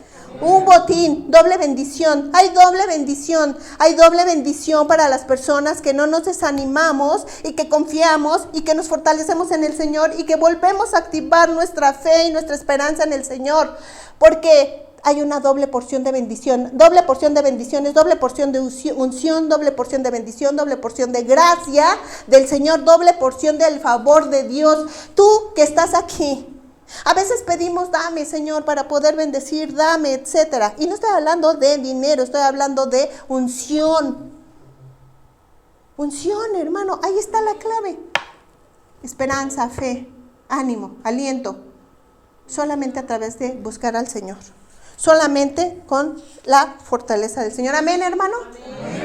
Un botín, doble bendición. Hay doble bendición para las personas que no nos desanimamos y que confiamos y que nos fortalecemos en el Señor y que volvemos a activar nuestra fe y nuestra esperanza en el Señor, porque hay una doble porción de bendición, doble porción de bendiciones, doble porción de unción, doble porción de bendición, doble porción de gracia del Señor, doble porción del favor de Dios. Tú que estás aquí, a veces pedimos, dame, Señor, para poder bendecir, dame, etcétera. Y no estoy hablando de dinero, estoy hablando de unción. Unción, hermano, ahí está la clave. Esperanza, fe, ánimo, aliento. Solamente a través de buscar al Señor. Solamente con la fortaleza del Señor. Amén, hermano.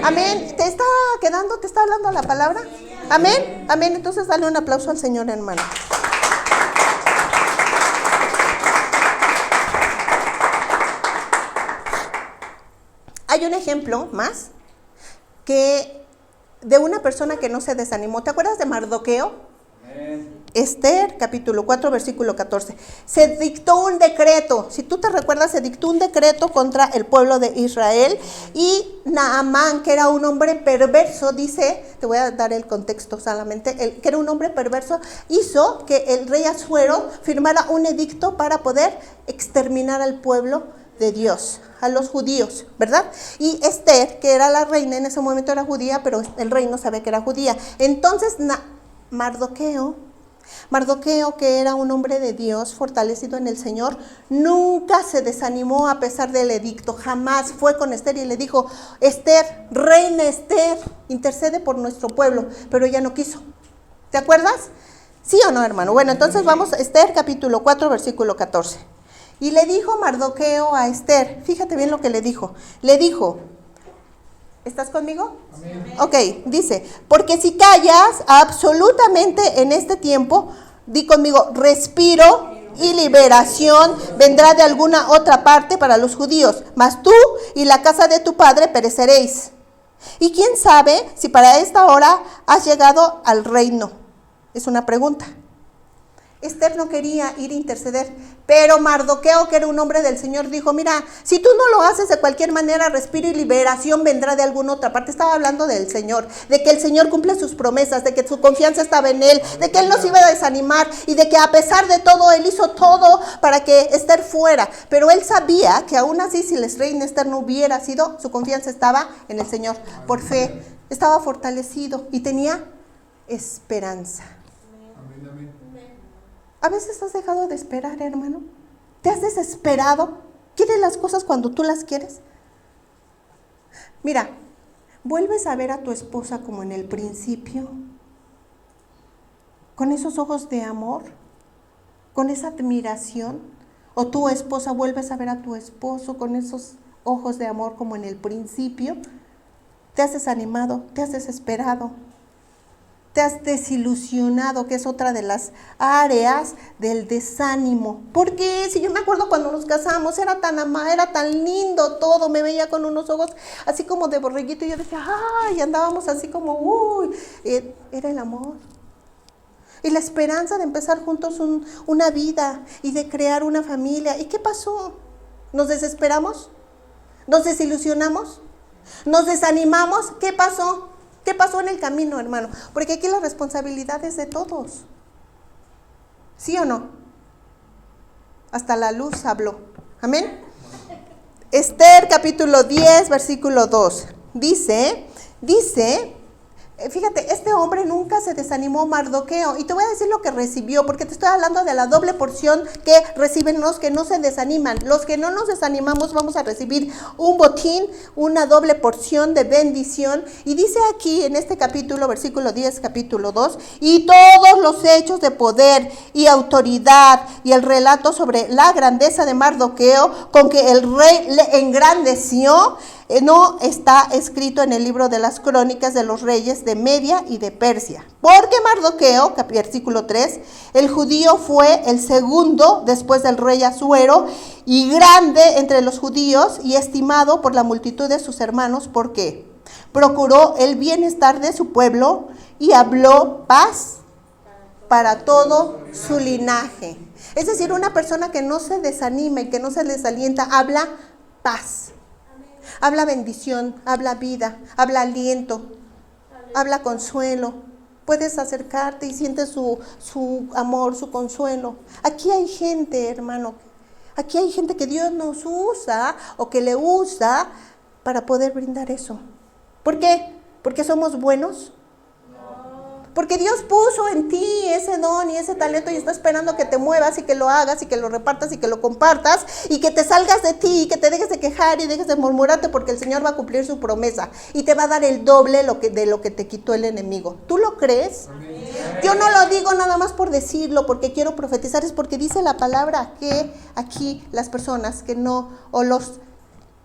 Amén. ¿Te está hablando la palabra? Amén. Amén. Entonces dale un aplauso al Señor, hermano. Hay un ejemplo más que de una persona que no se desanimó. ¿Te acuerdas de Mardoqueo? Amén. Esther, capítulo 4, versículo 14. Se dictó un decreto, si tú te recuerdas, se dictó un decreto contra el pueblo de Israel, y Naamán, que era un hombre perverso, dice, te voy a dar el contexto solamente, que era un hombre perverso, hizo que el rey Asuero firmara un edicto para poder exterminar al pueblo de Dios, a los judíos, ¿verdad? Y Esther, que era la reina, en ese momento era judía, pero el rey no sabía que era judía. Entonces Mardoqueo, que era un hombre de Dios, fortalecido en el Señor, nunca se desanimó a pesar del edicto, jamás fue con Esther y le dijo, Esther, reina Esther, intercede por nuestro pueblo, pero ella no quiso. ¿Te acuerdas? ¿Sí o no, hermano? Bueno, entonces vamos a Esther capítulo 4, versículo 14. Y le dijo Mardoqueo a Esther, fíjate bien lo que le dijo, ¿estás conmigo? Amén. Ok, dice, porque si callas absolutamente en este tiempo, di conmigo, respiro y liberación vendrá de alguna otra parte para los judíos, mas tú y la casa de tu padre pereceréis. Y quién sabe si para esta hora has llegado al reino. Es una pregunta. Esther no quería ir a interceder, pero Mardoqueo, que era un hombre del Señor, dijo, mira, si tú no lo haces de cualquier manera, respiro y liberación vendrá de alguna otra parte. Estaba hablando del Señor, de que el Señor cumple sus promesas, de que su confianza estaba en Él, de que Él no se iba a desanimar y de que a pesar de todo, Él hizo todo para que Esther fuera. Pero Él sabía que aún así, si la reina Esther no hubiera sido, su confianza estaba en el Señor. Por fe, estaba fortalecido y tenía esperanza. A veces has dejado de esperar, hermano. ¿Te has desesperado? ¿Quieres las cosas cuando tú las quieres? Mira, ¿vuelves a ver a tu esposa como en el principio? ¿Con esos ojos de amor? ¿Con esa admiración? ¿O tu esposa vuelves a ver a tu esposo con esos ojos de amor como en el principio? ¿Te has desanimado? ¿Te has desesperado? Te has desilusionado, que es otra de las áreas del desánimo. Porque si yo me acuerdo cuando nos casamos, era tan lindo todo, me veía con unos ojos así como de borreguito y yo decía, ay, andábamos así como, uy, era el amor. Y la esperanza de empezar juntos una vida y de crear una familia. ¿Y qué pasó? ¿Nos desesperamos? ¿Nos desilusionamos? ¿Nos desanimamos? ¿Qué pasó? ¿Qué pasó en el camino, hermano? Porque aquí la responsabilidad es de todos. ¿Sí o no? Hasta la luz habló. ¿Amén? Esther capítulo 10, versículo 2. Dice, fíjate, este hombre nunca se desanimó, Mardoqueo, y te voy a decir lo que recibió, porque te estoy hablando de la doble porción que reciben los que no se desaniman. Los que no nos desanimamos vamos a recibir un botín, una doble porción de bendición, y dice aquí en este capítulo, versículo 10, capítulo 2, y todos los hechos de poder y autoridad y el relato sobre la grandeza de Mardoqueo con que el rey le engrandeció, no está escrito en el libro de las crónicas de los reyes de Media y de Persia. Porque Mardoqueo, versículo 3, el judío fue el segundo después del rey Asuero y grande entre los judíos y estimado por la multitud de sus hermanos, porque procuró el bienestar de su pueblo y habló paz para todo su linaje. Es decir, una persona que no se desanima y que no se desalienta, habla paz. Habla bendición, habla vida, habla aliento, habla consuelo. Puedes acercarte y sientes su amor, su consuelo. Aquí hay gente, hermano, aquí hay gente que Dios nos usa o que le usa para poder brindar eso. ¿Por qué? ¿Porque somos buenos? Porque Dios puso en ti ese don y ese talento y está esperando que te muevas y que lo hagas y que lo repartas y que lo compartas y que te salgas de ti y que te dejes de quejar y dejes de murmurarte, porque el Señor va a cumplir su promesa y te va a dar el doble de lo que te quitó el enemigo. ¿Tú lo crees? Amén. Yo no lo digo nada más por decirlo, porque quiero profetizar, es porque dice la palabra que aquí las personas que no, o los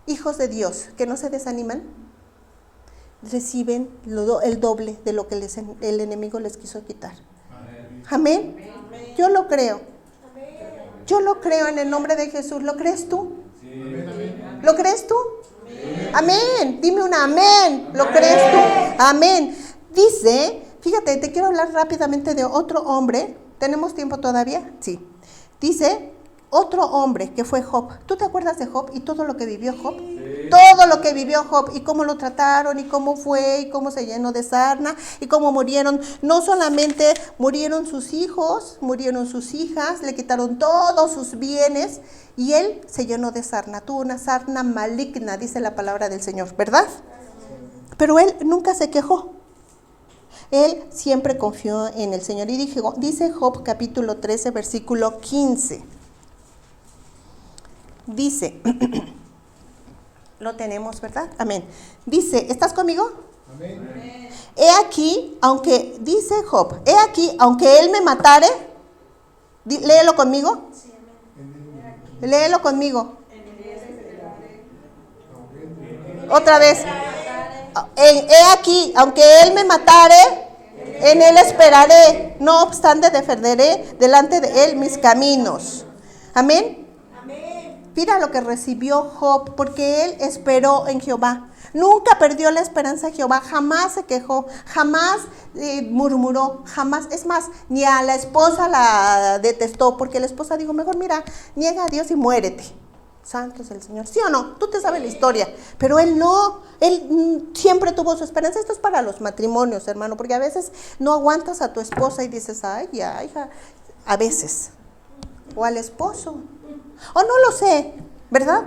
hijos de Dios que no se desaniman, reciben el doble de lo que el enemigo les quiso quitar. Amén. Amén. Yo lo creo. Yo lo creo en el nombre de Jesús. ¿Lo crees tú? Sí. ¿Lo crees tú? Amén. Dime un amén. ¿Lo crees tú? Amén. Dice, fíjate, te quiero hablar rápidamente de otro hombre. ¿Tenemos tiempo todavía? Sí. Dice, otro hombre que fue Job. ¿Tú te acuerdas de Job y todo lo que vivió Job? Sí. Todo lo que vivió Job y cómo lo trataron y cómo fue y cómo se llenó de sarna y cómo murieron. No solamente murieron sus hijos, murieron sus hijas, le quitaron todos sus bienes y él se llenó de sarna. Tuvo una sarna maligna, dice la palabra del Señor, ¿verdad? Pero él nunca se quejó. Él siempre confió en el Señor. Y dice Job capítulo 13, versículo 15. Dice, lo tenemos, ¿verdad? Amén. Dice, ¿estás conmigo? Amén. He aquí, aunque, dice Job, he aquí, aunque él me matare, léelo conmigo. Léelo conmigo. Otra vez. He aquí, aunque él me matare, en él esperaré. No obstante, defenderé delante de él mis caminos. Amén. Mira lo que recibió Job, porque él esperó en Jehová. Nunca perdió la esperanza en Jehová, jamás se quejó, jamás murmuró, jamás. Es más, ni a la esposa la detestó, porque la esposa dijo, mejor mira, niega a Dios y muérete. Santo es el Señor. ¿Sí o no? Tú te sabes la historia. Pero él no, él siempre tuvo su esperanza. Esto es para los matrimonios, hermano, porque a veces no aguantas a tu esposa y dices, ay, ya, hija. A veces. O al esposo. O no lo sé, ¿verdad?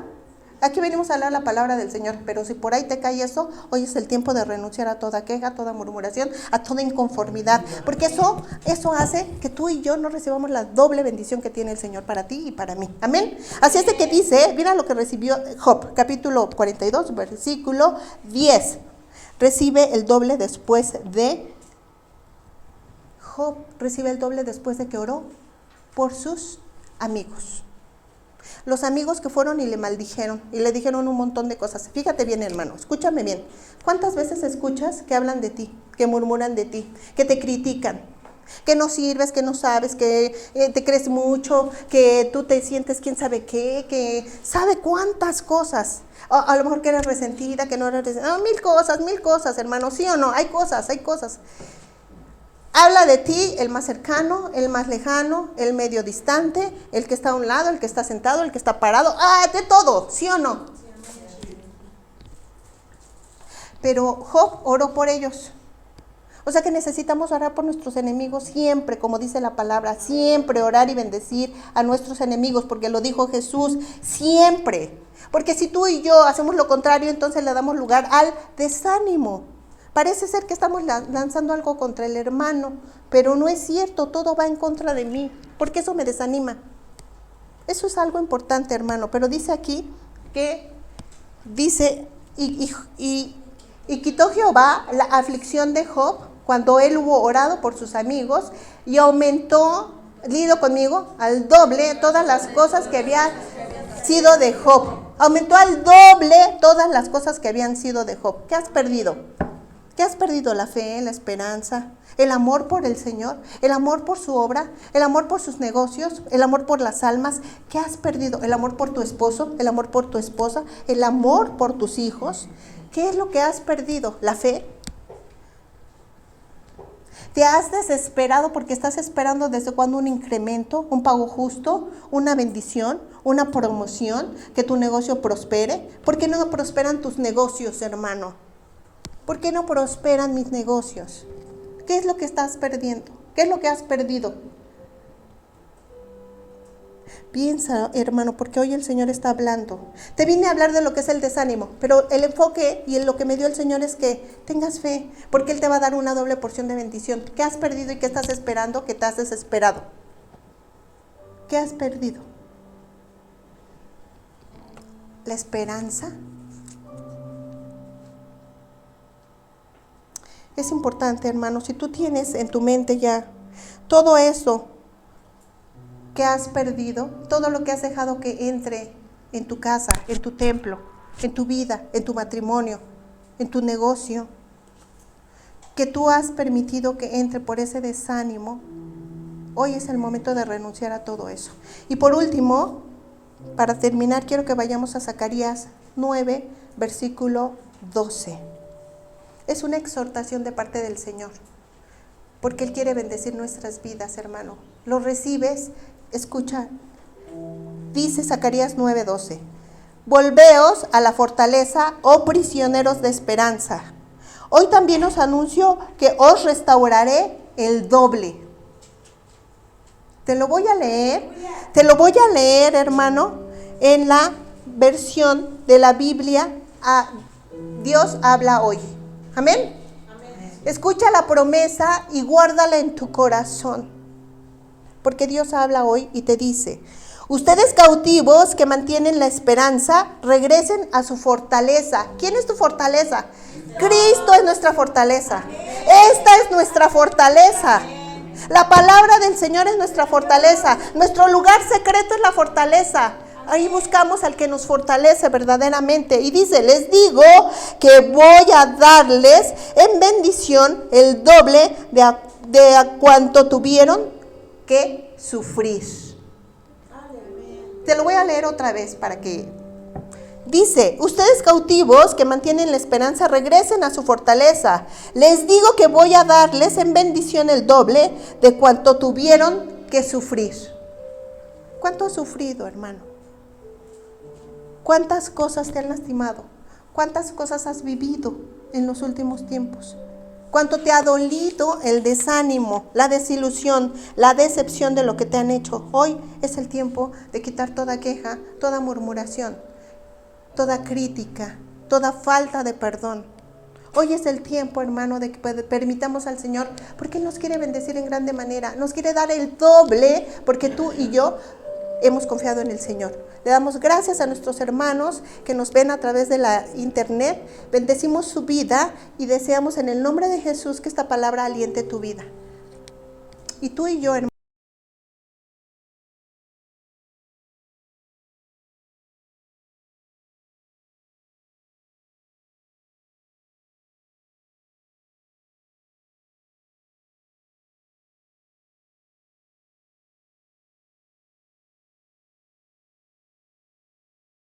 Aquí venimos a hablar la palabra del Señor, pero si por ahí te cae eso, hoy es el tiempo de renunciar a toda queja, a toda murmuración, a toda inconformidad, porque eso hace que tú y yo no recibamos la doble bendición que tiene el Señor para ti y para mí. Amén. Así es de que dice, mira lo que recibió Job, capítulo 42, versículo 10. Recibe el doble después de Job, recibe el doble después de que oró por sus amigos. Los amigos que fueron y le maldijeron y le dijeron un montón de cosas. Fíjate bien, hermano, escúchame bien. ¿Cuántas veces escuchas que hablan de ti, que murmuran de ti, que te critican, que no sirves, que no sabes, que te crees mucho, que tú te sientes quién sabe qué, que sabe cuántas cosas? A lo mejor que eres resentida, que no eres resentida. Mil cosas, hermano, ¿sí o no? Hay cosas. Habla de ti el más cercano, el más lejano, el medio distante, el que está a un lado, el que está sentado, el que está parado. De todo, ¿sí o no? Pero Job oró por ellos. O sea que necesitamos orar por nuestros enemigos siempre, como dice la palabra, siempre orar y bendecir a nuestros enemigos, porque lo dijo Jesús, siempre. Porque si tú y yo hacemos lo contrario, entonces le damos lugar al desánimo. Parece ser que estamos lanzando algo contra el hermano, pero no es cierto, todo va en contra de mí, porque eso me desanima. Eso es algo importante, hermano, pero dice aquí que dice, y quitó Jehová la aflicción de Job cuando él hubo orado por sus amigos y aumentó, lido conmigo, al doble todas las cosas que había sido de Job. Aumentó al doble todas las cosas que habían sido de Job. ¿Qué has perdido? ¿Qué has perdido? La fe, la esperanza, el amor por el Señor, el amor por su obra, el amor por sus negocios, el amor por las almas. ¿Qué has perdido? El amor por tu esposo, el amor por tu esposa, el amor por tus hijos. ¿Qué es lo que has perdido? ¿La fe? ¿Te has desesperado porque estás esperando desde cuándo un incremento, un pago justo, una bendición, una promoción, que tu negocio prospere? ¿Por qué no prosperan tus negocios, hermano? ¿Por qué no prosperan mis negocios? ¿Qué es lo que estás perdiendo? ¿Qué es lo que has perdido? Piensa, hermano, porque hoy el Señor está hablando. Te vine a hablar de lo que es el desánimo, pero el enfoque y lo que me dio el Señor es que tengas fe, porque Él te va a dar una doble porción de bendición. ¿Qué has perdido y qué estás esperando que te has desesperado? ¿Qué has perdido? ¿La esperanza? Es importante, hermano, si tú tienes en tu mente ya todo eso que has perdido, todo lo que has dejado que entre en tu casa, en tu templo, en tu vida, en tu matrimonio, en tu negocio, que tú has permitido que entre por ese desánimo, hoy es el momento de renunciar a todo eso. Y por último, para terminar, quiero que vayamos a Zacarías 9, versículo 12. Es una exhortación de parte del Señor, porque Él quiere bendecir nuestras vidas, hermano. ¿Lo recibes? Escucha, dice Zacarías 9:12. volveos a la fortaleza, oh prisioneros de esperanza. Hoy también os anuncio que os restauraré el doble. Te lo voy a leer, hermano, en la versión de la Biblia. Dios habla hoy. Amén. Escucha la promesa y guárdala en tu corazón. Porque Dios habla hoy y te dice: ustedes cautivos que mantienen la esperanza, regresen a su fortaleza. ¿Quién es tu fortaleza? Cristo es nuestra fortaleza. Esta es nuestra fortaleza. La palabra del Señor es nuestra fortaleza. Nuestro lugar secreto es la fortaleza. Ahí buscamos al que nos fortalece verdaderamente. Y dice: les digo que voy a darles en bendición el doble de a cuanto tuvieron que sufrir. Te lo voy a leer otra vez para que... Dice: ustedes cautivos que mantienen la esperanza, regresen a su fortaleza. Les digo que voy a darles en bendición el doble de cuanto tuvieron que sufrir. ¿Cuánto has sufrido, hermano? ¿Cuántas cosas te han lastimado? ¿Cuántas cosas has vivido en los últimos tiempos? ¿Cuánto te ha dolido el desánimo, la desilusión, la decepción de lo que te han hecho? Hoy es el tiempo de quitar toda queja, toda murmuración, toda crítica, toda falta de perdón. Hoy es el tiempo, hermano, de que permitamos al Señor, porque Él nos quiere bendecir en grande manera, nos quiere dar el doble, porque tú y yo hemos confiado en el Señor. Le damos gracias a nuestros hermanos que nos ven a través de la internet. Bendecimos su vida y deseamos en el nombre de Jesús que esta palabra aliente tu vida. Y tú y yo, hermano,